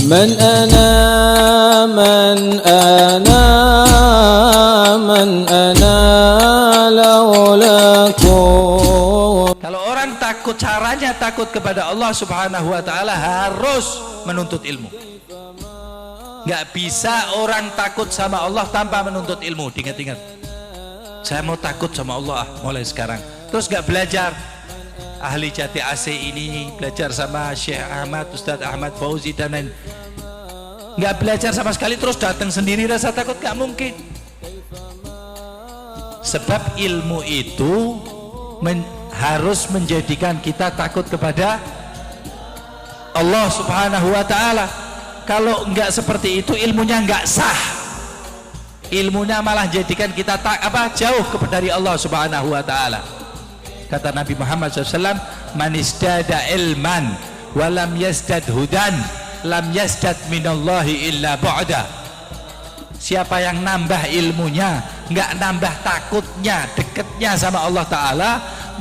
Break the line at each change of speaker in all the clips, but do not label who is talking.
من أنا من أنا من أنا لولاكم.
Kalau orang takut, caranya takut kepada Allah Subhanahu wa taala harus menuntut ilmu. Nggak bisa orang takut sama Allah tanpa menuntut ilmu. Ingat-ingat, saya mau takut sama Allah mulai sekarang, terus nggak belajar. Ahli Jati AC ini belajar sama Syekh Ahmad, Ustadz Ahmad Fauzi dan lain, nggak belajar sama sekali terus datang sendiri rasa takut, nggak mungkin. Sebab ilmu itu harus menjadikan kita takut kepada Allah Subhanahu wa taala. Kalau enggak seperti itu ilmunya enggak sah. Ilmunya malah jadikan kita jauh dari Allah Subhanahu wa taala. Kata Nabi Muhammad SAW, man istada ilman walam yasdad hudan lam yasdad minallahi illa bu'da. Siapa yang nambah ilmunya, enggak nambah takutnya, dekatnya sama Allah Ta'ala,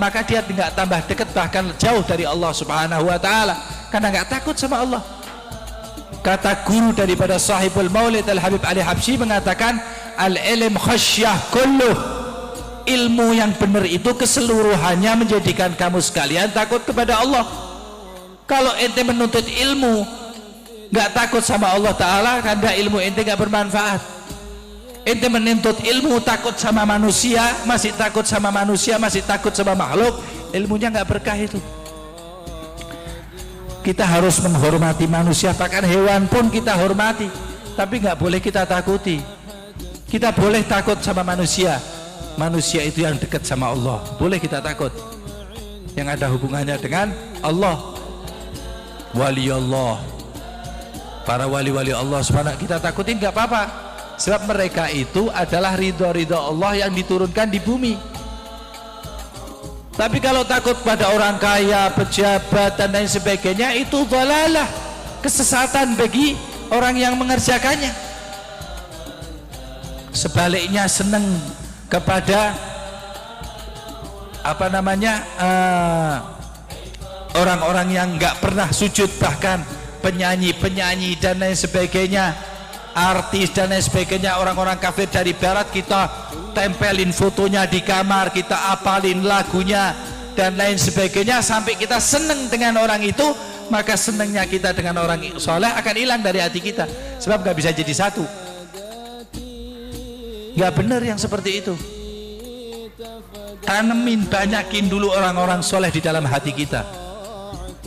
maka dia enggak tambah dekat, bahkan jauh dari Allah Subhanahu wa taala, karena enggak takut sama Allah. Kata guru daripada sahibul maulid Al-Habib Ali Habsyi mengatakan, al-ilm khasyah kulluh. Ilmu yang benar itu keseluruhannya menjadikan kamu sekalian takut kepada Allah. Kalau ente menuntut ilmu enggak takut sama Allah Ta'ala, karena ilmu ente enggak bermanfaat. Ente menuntut ilmu takut sama manusia, masih takut sama manusia, masih takut sama makhluk, ilmunya enggak berkah itu. Kita harus menghormati manusia, bahkan hewan pun kita hormati, tapi nggak boleh kita takuti. Kita boleh takut sama manusia, manusia itu yang dekat sama Allah, boleh kita takut, yang ada hubungannya dengan Allah. Wali Allah, para wali-wali Allah subhanahu, kita takutin nggak apa-apa, sebab mereka itu adalah ridho-ridho Allah yang diturunkan di bumi. Tapi kalau takut pada orang kaya, pejabat dan lain sebagainya, itu dhalalah, kesesatan bagi orang yang mengerjakannya. Sebaliknya senang kepada orang-orang yang nggak pernah sujud, bahkan penyanyi-penyanyi dan lain sebagainya, artis dan lain sebagainya, orang-orang kafir dari barat, kita tempelin fotonya di kamar, kita apalin lagunya dan lain sebagainya, sampai kita senang dengan orang itu, maka senangnya kita dengan orang soleh akan hilang dari hati kita, sebab gak bisa jadi satu. Gak benar yang seperti itu. Tanemin, banyakin dulu orang-orang soleh di dalam hati kita,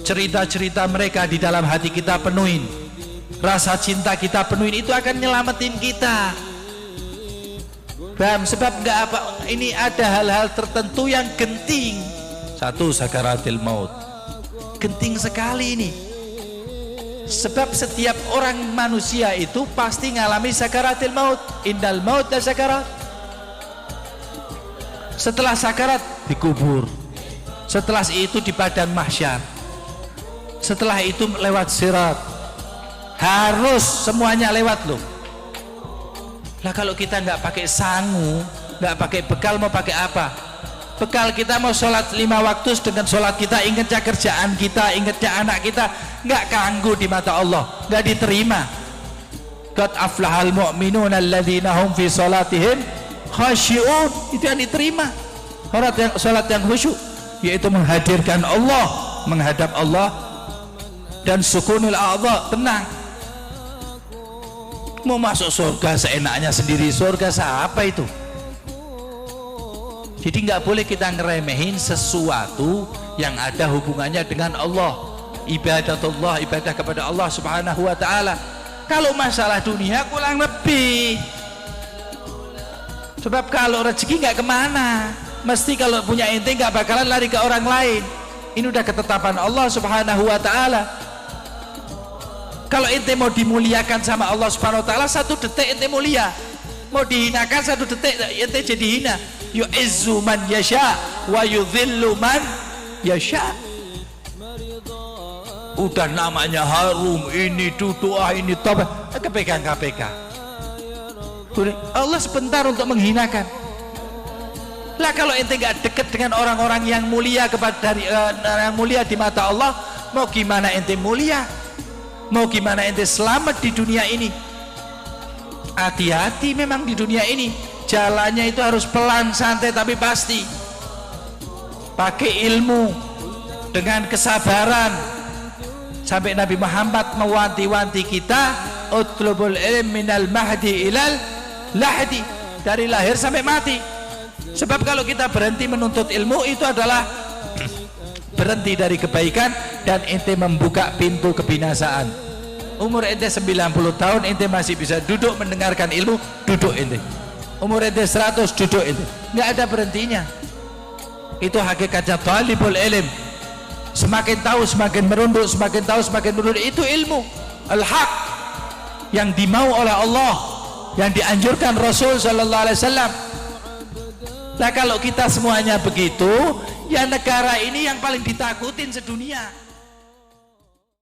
cerita-cerita mereka di dalam hati kita penuhin, rasa cinta kita penuhin, itu akan nyelamatin kita. Sebab enggak apa, ini ada hal-hal tertentu yang genting. Satu, sakaratil maut, genting sekali ini. Sebab setiap orang manusia itu pasti ngalami sakaratil maut. Indal maut dan sakarat. Setelah sakarat dikubur, setelah itu di padang mahsyar, setelah itu lewat sirat, harus semuanya lewat loh. Nah, kalau kita nggak pakai sangu, nggak pakai bekal, mau pakai apa? Bekal kita mau sholat 5 waktu, dengan sholat kita ingatnya kerjaan kita, ingatnya anak kita, nggak kanggu di mata Allah, nggak diterima. Qad aflahal mu'minun alladzina hum fi sholatihim khasyi'un, itu yang diterima. Sholat yang khusyuk, yaitu menghadirkan Allah, menghadap Allah, dan sukunul a'dha, tenang. Mau masuk surga seenaknya sendiri, surga siapa itu? Jadi nggak boleh kita ngeremehin sesuatu yang ada hubungannya dengan Allah, ibadatullah, ibadah kepada Allah Subhanahu wa taala. Kalau masalah dunia kurang lebih, sebab kalau rezeki nggak kemana, mesti kalau punya ente nggak bakalan lari ke orang lain. Ini udah ketetapan Allah Subhanahu wa taala. Kalau ente mau dimuliakan sama Allah Subhanahu wa taala, 1 detik ente mulia. Mau dihinakan 1 detik ente jadi hina. Yu'izzu man yasha wa yudhillu man yasha. Udah namanya harum, ini tutuah, ini tobat, kepegang KPK. Allah sebentar untuk menghinakan. Lah kalau ente nggak dekat dengan orang-orang yang mulia, kepada yang mulia di mata Allah, mau gimana ente mulia? Mau gimana ente selamat di dunia ini? Hati-hati memang di dunia ini, jalannya itu harus pelan, santai, tapi pasti pakai ilmu dengan kesabaran. Sampai Nabi Muhammad mewanti-wanti kita, utlubul ilm minal mahdi ilal lahdi, dari lahir sampai mati. Sebab kalau kita berhenti menuntut ilmu, itu adalah berhenti dari kebaikan dan ente membuka pintu kebinasaan. Umur ente 90 tahun ente masih bisa duduk mendengarkan ilmu, duduk ente. Umur ente 100, duduk ente. Nggak ada berhentinya. Itu hakikatnya talibul ilm. Semakin tahu semakin merunduk, semakin tahu semakin merunduk. Itu ilmu al-haq yang dimau oleh Allah, yang dianjurkan Rasul sallallahu alaihi wasallam. Nah kalau kita semuanya begitu, ya negara ini yang paling ditakutin sedunia.